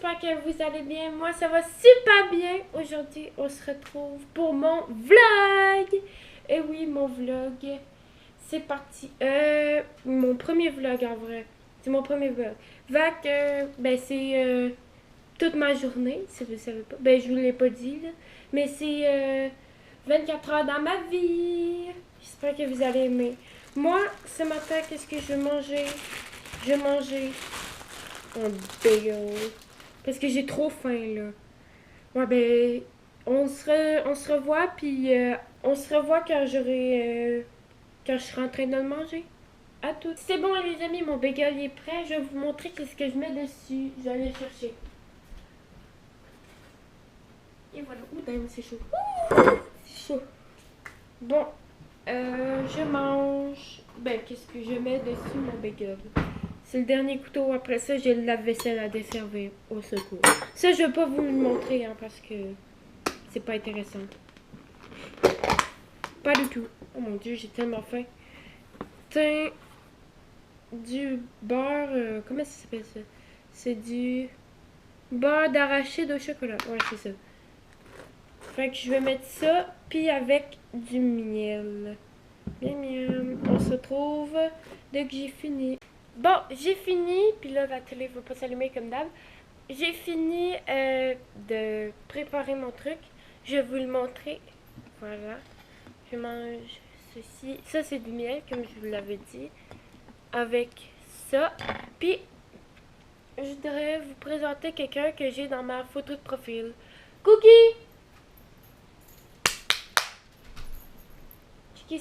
j'espère que vous allez bien. Moi, ça va super bien. Aujourd'hui, on se retrouve pour mon vlog. Et oui, mon vlog. C'est parti. Mon premier vlog en vrai. C'est mon premier vlog. Ben c'est toute ma journée, si vous savez pas. Ben, je vous l'ai pas dit, là. Mais c'est 24 heures dans ma vie. J'espère que vous allez aimer. Moi, ce matin, qu'est-ce que je vais manger? Je vais manger un bagel. Parce que j'ai trop faim, là. Ouais, ben, on se revoit, puis on se revoit quand quand je serai en train de le manger. À tout. C'est bon, les amis, mon bagel est prêt. Je vais vous montrer qu'est-ce que je mets dessus. Je vais aller le chercher. Et voilà. Ouh, damn, c'est chaud. C'est chaud. Bon, je mange. Ben, qu'est-ce que je mets dessus, mon bagel? C'est le dernier couteau. Après ça, j'ai le lave-vaisselle à desservir au secours. Ça, je vais pas vous le montrer, hein, parce que c'est pas intéressant. Pas du tout. Oh mon dieu, j'ai tellement faim. Tiens, du beurre. Comment ça s'appelle ça? C'est du beurre d'arachide au chocolat. Ouais, c'est ça. Fait que je vais mettre ça, puis avec du miel. Miam, miam. On se retrouve dès que j'ai fini. Bon, j'ai fini, puis là, la télé va pas s'allumer comme d'hab. J'ai fini de préparer mon truc. Je vais vous le montrer. Voilà. Je mange ceci. Ça, c'est du miel, comme je vous l'avais dit. Avec ça. Puis, je voudrais vous présenter quelqu'un que j'ai dans ma photo de profil. Cookie!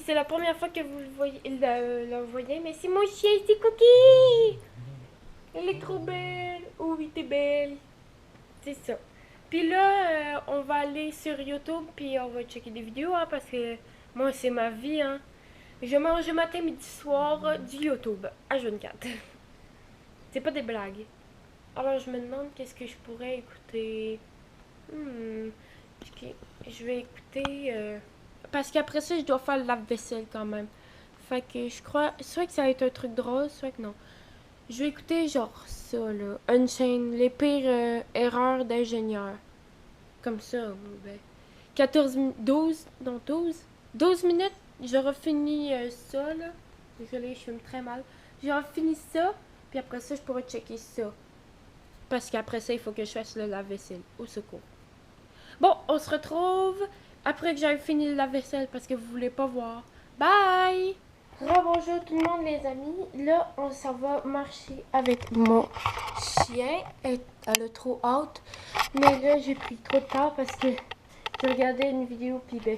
C'est la première fois que vous le voyez, mais c'est mon chien, c'est Cookie! Elle est trop belle! Oh oui, t'es belle! C'est ça. Puis là, on va aller sur YouTube, puis on va checker des vidéos, hein, parce que moi, c'est ma vie, hein. Je mange matin, midi, soir du YouTube, H24. C'est pas des blagues. Alors, je me demande qu'est-ce que je pourrais écouter. Ok, je vais écouter... Parce qu'après ça, je dois faire le lave-vaisselle quand même. Fait que je crois... Soit que ça va être un truc drôle, soit que non. Je vais écouter genre ça, là. Unchained, les pires erreurs d'ingénieur. Comme ça, ben. 12 minutes. J'aurai fini ça, là. Désolée, je fume très mal. J'aurai fini ça, puis après ça, je pourrai checker ça. Parce qu'après ça, il faut que je fasse le lave-vaisselle. Au secours. Bon, on se retrouve après que j'aille fini le lave-vaisselle parce que vous voulez pas voir. Bye! Rebonjour tout le monde, les amis. Là, on s'en va marcher avec mon chien. Elle a trop hâte. Mais là, j'ai pris trop de temps parce que j'ai regardé une vidéo puis ben,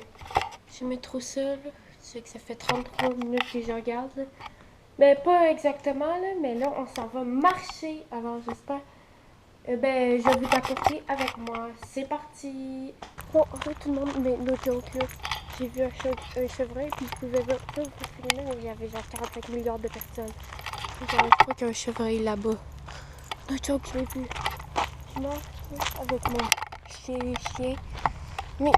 je me trouve seule. Tu sais que ça fait 33 minutes que je regarde. Là. Ben, pas exactement, là, mais là, on s'en va marcher. Alors, j'espère... ben, je vais vous apporter avec moi. C'est parti! Bon, en fait, tout le monde, mais no joke, là. J'ai vu un chevreuil, puis je pouvais voir tout le filmer, mais il y avait genre 45 milliards de personnes. Genre, je crois qu'il y a un chevreuil là-bas. No joke, je l'ai vu. Je marche avec mon chien. Mais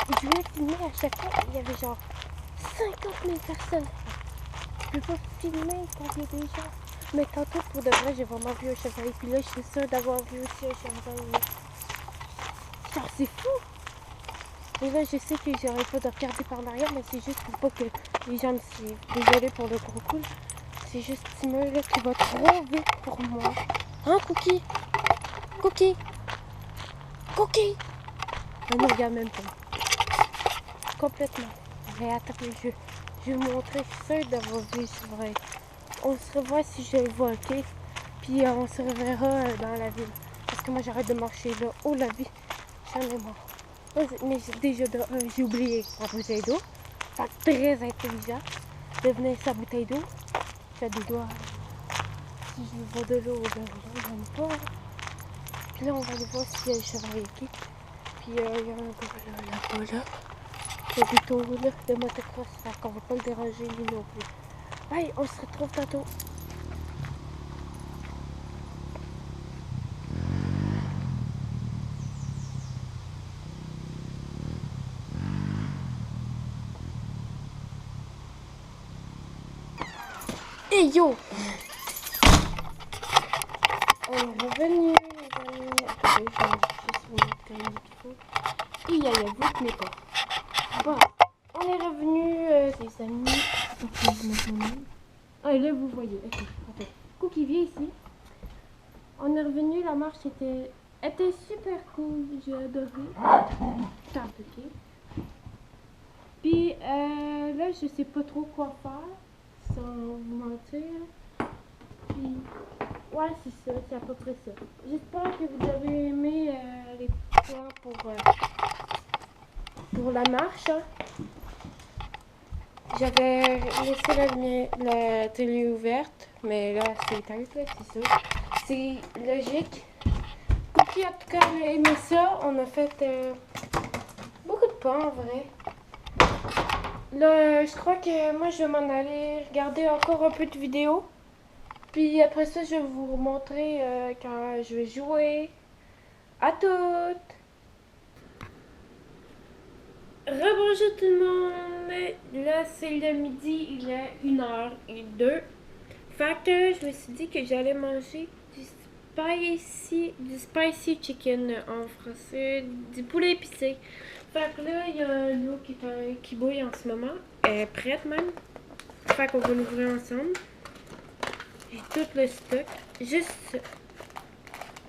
je voulais filmer à chaque fois, il y avait genre 50 000 personnes. Je peux pas filmer quand il y a des gens. Mais tantôt, pour de vrai, j'ai vraiment vu un chevreuil. Puis là, je suis sûre d'avoir vu aussi un chevreuil. Genre, c'est fou! Et là, je sais que j'aurais pas de regarder par l'arrière, mais c'est juste pour pas que les gens me suivent. Désolée pour le gros coup. C'est juste Timur là qui va trop vite pour moi. Hein, Cookie? Cookie? Cookie? Elle ne regarde même pas. Complètement. Mais attends, je vais vous montrer. Je suis sûre d'avoir vu, c'est vrai. On se revoit si je le vois, ok? Puis on se reverra dans la ville. Parce que moi, j'arrête de marcher là. Oh, la vie, j'en ai marre. Mais déjà, j'ai oublié la bouteille d'eau. Très intelligent de venir sa bouteille d'eau. J'ai des doigts. Si je vois de l'eau, ben j'aime pas. Puis là, on va aller voir s'il y a le chevreuil ici. Puis il y a un gars là-bas, là. Il y a des taux là, de motocross. Fait qu'on va pas le déranger, lui non plus. Bye, on se retrouve tantôt. Hey yo! revenu, les amis. Attendez, je vais juste vous mettre comme il faut. Et vous tenez pas. Bon, on est revenu, les amis. Ah, et là, vous voyez. Ok, attends. Cookie, viens ici. On est revenu, la marche était super cool. J'ai adoré. Stop, ok. Puis là, je sais pas trop quoi faire, sans vous mentir. Puis, ouais, c'est ça, c'est à peu près ça. J'espère que vous avez aimé les plans pour la marche. Hein. J'avais laissé la télé ouverte, mais là, c'est éteint, c'est ça. C'est logique. Puis, en tout cas, j'ai aimé ça. On a fait beaucoup de pas, en vrai. Là, je crois que moi, je vais m'en aller regarder encore un peu de vidéos. Puis après ça, je vais vous montrer quand je vais jouer. À toutes! Rebonjour tout le monde! Là, c'est le midi, il est 1h02. Fait que je me suis dit que j'allais manger du spicy chicken en français, du poulet épicé. Fait que là, il y a l'eau qui bouille en ce moment. Elle est prête même. Fait qu'on va l'ouvrir ensemble. J'ai tout le stock. Juste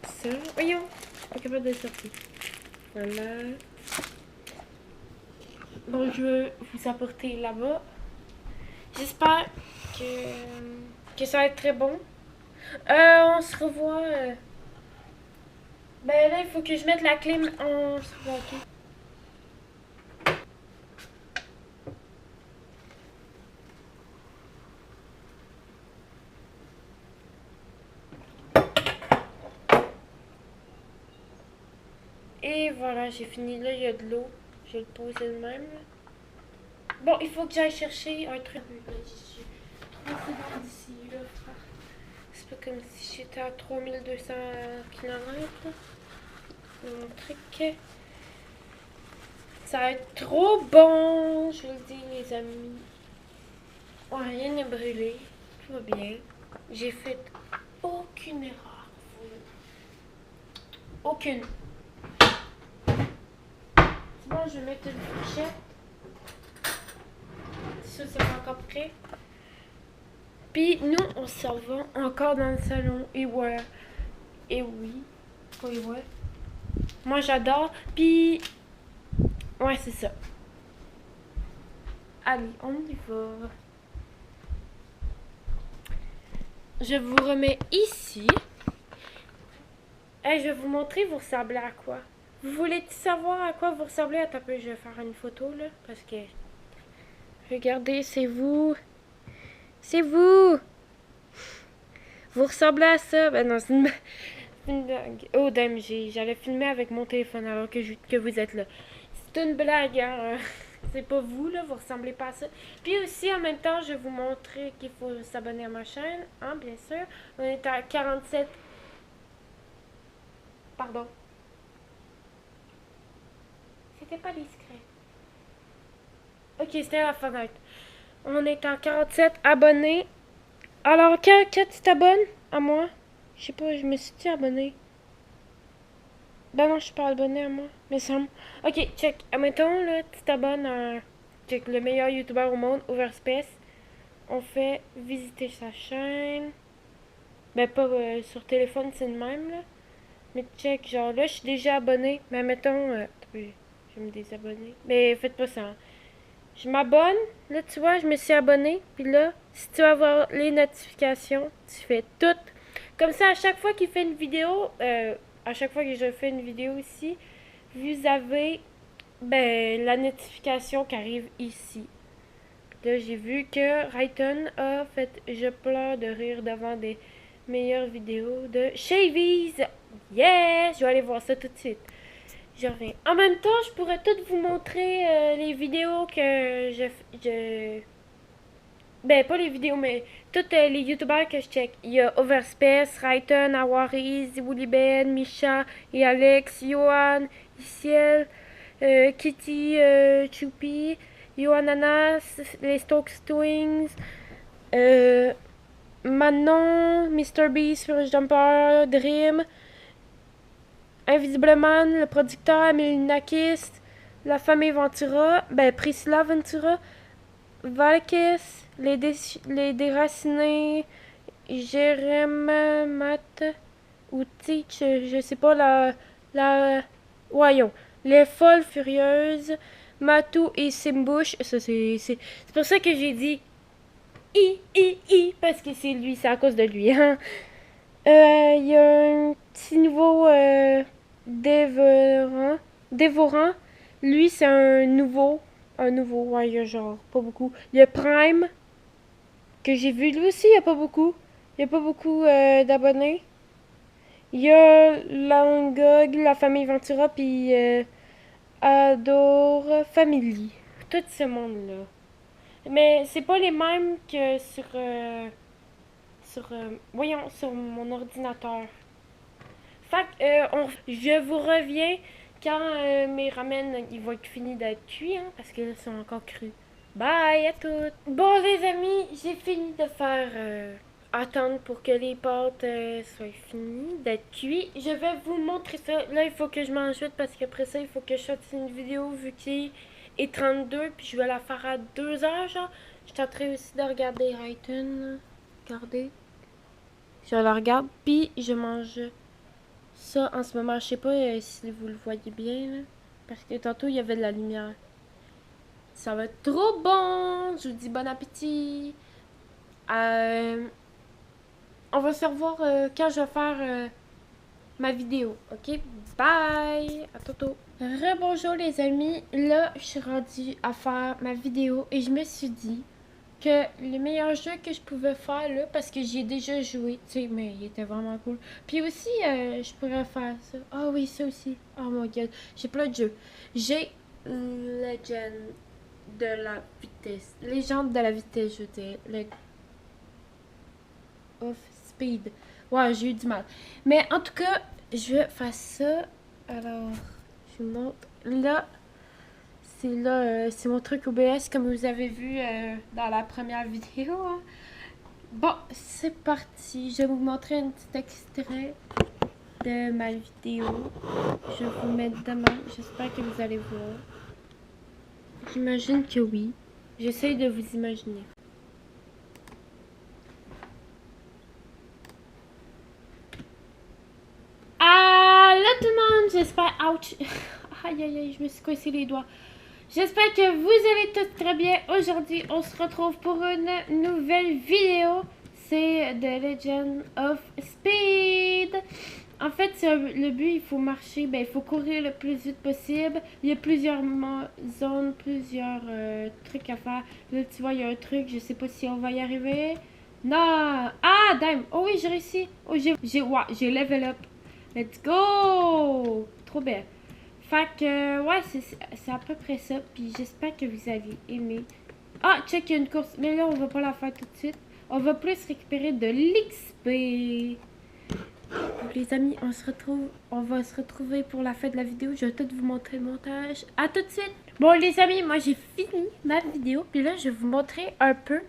ça. Voyons, je suis pas capable de le sortir. Voilà. Donc, je vais vous apporter là-bas. J'espère que ça va être très bon. On se revoit. Ben là, il faut que je mette la clim. On se revoit, ok? Et voilà, j'ai fini. Là, il y a de l'eau. Je vais le poser de même. Bon, il faut que j'aille chercher un truc. D'ici, là, frère. C'est pas comme si j'étais à 3200 km. Mon truc. Ça va être trop bon, je vous le dis, les amis. Oh, rien n'est brûlé. Tout va bien. J'ai fait aucune erreur. Aucune. C'est bon, je vais mettre une fourchette. Ça, c'est pas encore prêt. Puis nous, on s'en va encore dans le salon. Et ouais. Et oui. Oui, ouais. Moi, j'adore. Puis, ouais, c'est ça. Allez, on y va. Je vous remets ici. Et je vais vous montrer vous ressemblez à quoi. Vous voulez savoir à quoi vous ressemblez? Attends un peu, je vais faire une photo là. Parce que... Regardez, c'est vous. C'est vous. Vous ressemblez à ça. Ben non, c'est une blague. Oh, damn, j'allais filmer avec mon téléphone alors que vous êtes là. C'est une blague, hein. C'est pas vous, là. Vous ressemblez pas à ça. Puis aussi, en même temps, je vais vous montrer qu'il faut s'abonner à ma chaîne. Hein, bien sûr. On est à 47... Pardon. C'était pas discret. Ok, c'était à la fenêtre. On est à 47 abonnés. Alors, quand tu t'abonnes à moi? Je sais pas, je me suis-tu abonné? Ben non, je suis pas abonné à moi. Mais ça me... Ok, check. Admettons, là, tu t'abonnes à... Check, le meilleur youtubeur au monde, Overspace. On fait visiter sa chaîne. Ben pas sur téléphone, c'est le même, là. Mais check, genre là, je suis déjà abonné. Mais admettons... je vais me désabonner. Mais faites pas ça, hein. Je m'abonne. Là, tu vois, je me suis abonné. Puis là, si tu veux avoir les notifications, tu fais tout. Comme ça, à chaque fois qu'il fait une vidéo, à chaque fois que je fais une vidéo ici, vous avez la notification qui arrive ici. Là, j'ai vu que Rayton a fait Je pleure de rire devant des meilleures vidéos de Shavies. Yes! Je vais aller voir ça tout de suite. Je reviens. En même temps, je pourrais toutes vous montrer les vidéos que Ben, pas les vidéos, mais tous les youtubeurs que je check. Il y a Overspace, Rayton, Awariz, Wooliben, Misha et Alex, Johan, Iciel, Kitty, Choupi, Yohananas, les Stokes Twins, Manon, Mr. Beast, Spirit Jumper, Dream, Invisibleman, le producteur, Amélie Nakis, la famille Ventura, ben Priscilla Ventura, Valkis, les déracinés, Jérém, Matt, ou Teach, je sais pas, voyons, les folles furieuses, Matou et Simbush, c'est pour ça que j'ai dit parce que c'est lui, c'est à cause de lui, hein. Il y a un petit nouveau dévorant. Lui, c'est un nouveau, ouais, il y a genre pas beaucoup. Il y a Prime, que j'ai vu, lui aussi, il n'y a pas beaucoup. Il n'y a pas beaucoup d'abonnés. Il y a Langog, la famille Ventura, puis Adore Family. Tout ce monde-là. Mais c'est pas les mêmes que voyons, sur mon ordinateur. Fait que, je vous reviens quand mes ramen ils vont être finis d'être cuits, hein, parce que là, ils sont encore crus. Bye à toutes! Bon, les amis, j'ai fini de faire attendre pour que les pâtes soient finies d'être cuites. Je vais vous montrer ça. Là, il faut que je mange vite parce qu'après ça, il faut que je fasse une vidéo vu qu'il est 32, puis je vais la faire à 2 heures, genre. Je suis en train aussi de regarder iTunes. Regardez. Je la regarde, puis je mange ça en ce moment. Je sais pas si vous le voyez bien, là, parce que tantôt, il y avait de la lumière. Ça va être trop bon! Je vous dis bon appétit! On va se revoir quand je vais faire ma vidéo, ok? Bye! À tantôt! Rebonjour les amis! Là, je suis rendue à faire ma vidéo et je me suis dit que le meilleur jeu que je pouvais faire là, parce que j'y ai déjà joué, tu sais, mais il était vraiment cool. Puis aussi, je pourrais faire ça. Ah oui, ça aussi. Oh my god, j'ai plein de jeux. J'ai Legend de la vitesse. Légende de la vitesse, je dis. Of speed. Ouais, j'ai eu du mal. Mais en tout cas, je vais faire ça. Alors, je vous montre. Là, c'est mon truc OBS comme vous avez vu dans la première vidéo. Hein. Bon, c'est parti. Je vais vous montrer un petit extrait de ma vidéo. Je vais vous mettre demain. J'espère que vous allez voir. J'imagine que oui. J'essaye de vous imaginer. Ah, là tout le monde, j'espère. Ouch! Aïe aïe aïe, je me suis coincé les doigts. J'espère que vous allez tous très bien. Aujourd'hui, on se retrouve pour une nouvelle vidéo. C'est The Legend of Speed. En fait, le but, il faut marcher, ben, il faut courir le plus vite possible. Il y a plusieurs zones, plusieurs trucs à faire. Là, tu vois, il y a un truc, je sais pas si on va y arriver. Non! Ah, damn! Oh oui, j'ai réussi! Oh, j'ai level up. Let's go! Trop bien. Fait que, ouais, c'est à peu près ça. Puis j'espère que vous allez aimer. Ah, check, il y a une course. Mais là, on va pas la faire tout de suite. On va plus récupérer de l'XP. Les amis, on va se retrouver pour la fin de la vidéo. Je vais tout vous montrer le montage. À tout de suite. Bon, les amis, moi, j'ai fini ma vidéo. Puis là, je vais vous montrer un peu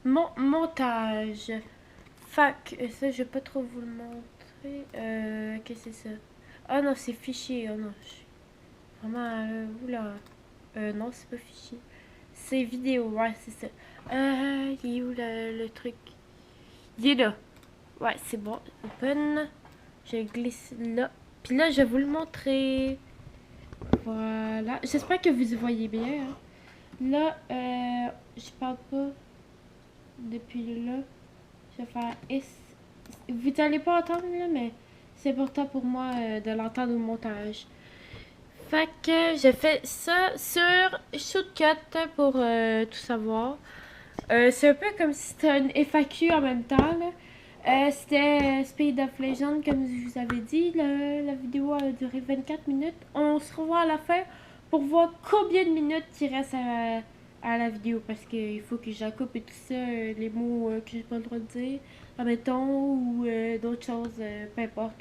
mon montage. Fait que ça, je vais pas trop vous le montrer. Qu'est-ce que c'est ça? Ah non, c'est fichier. Oh non, vraiment, oula. Non, c'est pas fichier. C'est vidéo, ouais, c'est ça. Il est où le truc? Il est là. Ouais, c'est bon. Open. Je glisse là. Puis là, je vais vous le montrer. Voilà. J'espère que vous voyez bien. Hein. Là, je parle pas depuis là. Je vais faire S. Vous n'allez pas entendre là, mais c'est important pour moi de l'entendre au montage. Fait que j'ai fait ça sur Shortcut pour tout savoir. C'est un peu comme si c'était une FAQ en même temps. C'était Speed of Legend, comme je vous avais dit. La vidéo a duré 24 minutes. On se revoit à la fin pour voir combien de minutes il reste à la vidéo. Parce qu'il faut que je la coupe et tout ça, les mots que j'ai pas le droit de dire. Admettons, ou d'autres choses, peu importe.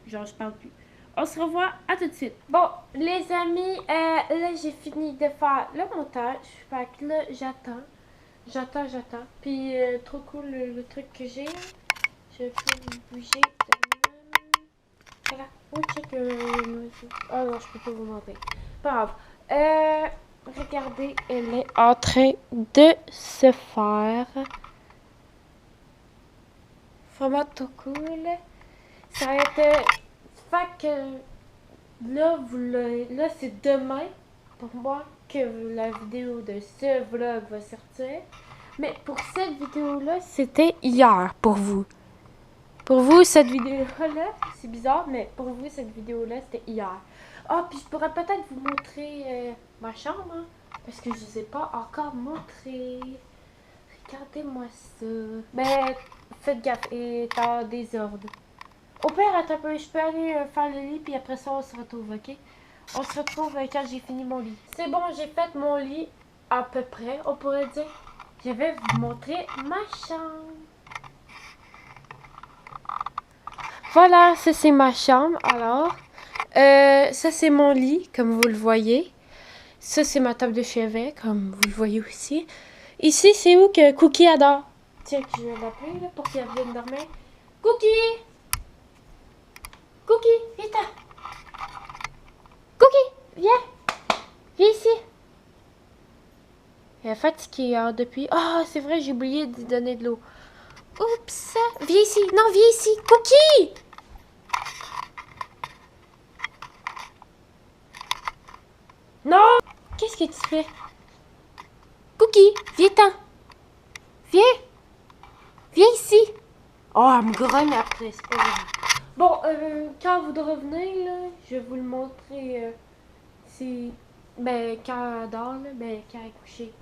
Genre, je parle plus. On se revoit à tout de suite. Bon, les amis, là, j'ai fini de faire le montage. Fait que là, j'attends. J'attends. Puis, trop cool le truc que j'ai. Je peux bouger. Voilà. Oh, check le... Oh non, je peux pas vous montrer. Pas grave. Regardez, elle est en train de se faire. Vraiment trop cool. Ça va être... Fait que là, là c'est demain pour moi que la vidéo de ce vlog va sortir. Mais pour cette vidéo-là, c'était hier pour vous. Pour vous, cette vidéo-là, c'est bizarre, mais pour vous, cette vidéo-là, c'était hier. Ah, puis je pourrais peut-être vous montrer ma chambre, hein, parce que je ne vous ai pas encore montré. Regardez-moi ça. Mais faites gaffe, il est en désordre. Au pire, attends un peu, je peux aller faire le lit, puis après ça, on se retrouve, ok? On se retrouve quand j'ai fini mon lit. C'est bon, j'ai fait mon lit à peu près, on pourrait dire. Je vais vous montrer ma chambre. Voilà, ça c'est ma chambre. Alors, ça c'est mon lit, comme vous le voyez. Ça c'est ma table de chevet, comme vous le voyez aussi. Ici, c'est où que Cookie adore. Tiens, je vais l'appeler là pour qu'elle vienne dormir. Cookie! Cookie, viens-t'en! Cookie, viens! Viens ici! Elle est fatiguée hein, depuis. Ah, c'est vrai, j'ai oublié de lui donner de l'eau. Oups! Viens ici! Non, viens ici! Cookie! Non! Qu'est-ce que tu fais? Cookie, viens-t'en! Viens! Viens ici! Oh, elle me grogne après, c'est pas grave. Bon, quand vous revenez, là, je vais vous le montrer. C'est... Ben, quand elle dort, là, ben, quand elle est couchée.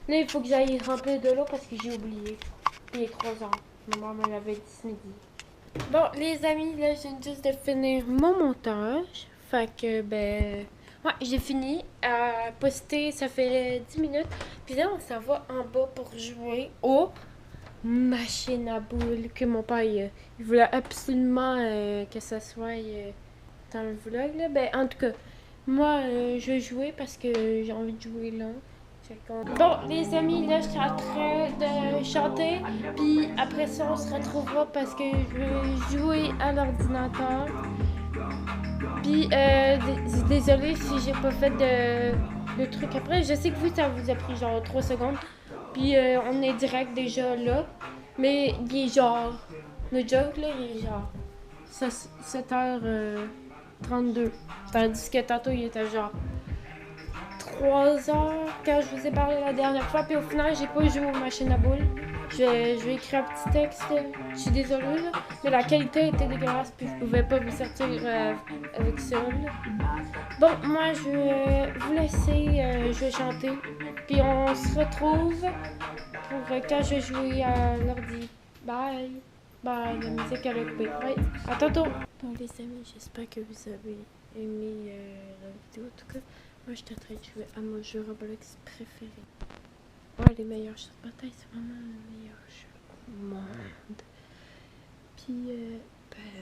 Là, il faut que j'aille remplir de l'eau parce que j'ai oublié. Il est 3 heures. Maman me l'avait dit ce midi. Bon, les amis, là, je viens juste de finir mon montage. Fait que, ben... Ouais, j'ai fini à poster, ça fait 10 minutes. Puis là, on s'en va en bas pour jouer aux machines à boules que mon père, il voulait absolument que ça soit dans le vlog, là. Ben, en tout cas, moi, je vais jouer parce que j'ai envie de jouer là. Bon, les amis, là, je suis en train de chanter. Puis après ça, on se retrouvera parce que je vais jouer à l'ordinateur. Puis, désolée si j'ai pas fait de truc après. Je sais que vous, ça vous a pris genre 3 secondes. Puis, on est direct déjà là. Mais il est genre... Le joke, là, il est genre 7h32. Tandis que tantôt, il était genre 3 heures quand je vous ai parlé la dernière fois. Puis au final, j'ai pas joué aux machines à boules. Je vais écrire un petit texte. Je suis désolée, là, mais la qualité était dégueulasse. Puis je pouvais pas vous sortir avec ça. Là. Bon, moi, je vais vous laisser. Je vais chanter. Puis on se retrouve pour quand je vais jouer à l'ordi. Bye! Bye, la musique elle a coupé. Ouais, à tantôt! Bon, les amis, j'espère que vous avez aimé la vidéo. En tout cas, moi, je suis en train de jouer à mon jeu Roblox préféré. Ouais, les meilleurs jeux de bataille, c'est vraiment le meilleur jeu au monde. Puis, ben,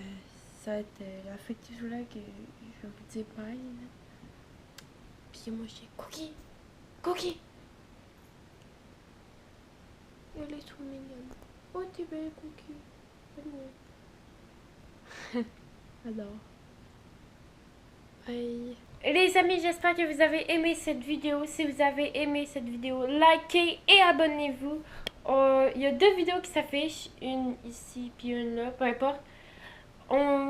ça va être la fin du vlog. Je vais vous dire bye. Là. Puis, moi, j'ai Cookie! Cookie! Elle est trop mignonne. Oh, t'es belle, Cookie. Alors. Bye. Les amis, j'espère que vous avez aimé cette vidéo. Si vous avez aimé cette vidéo, likez et abonnez-vous. Il y a 2 vidéos qui s'affichent. Une ici, puis une là, peu importe.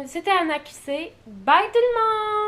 C'était un accusé. Bye tout le monde!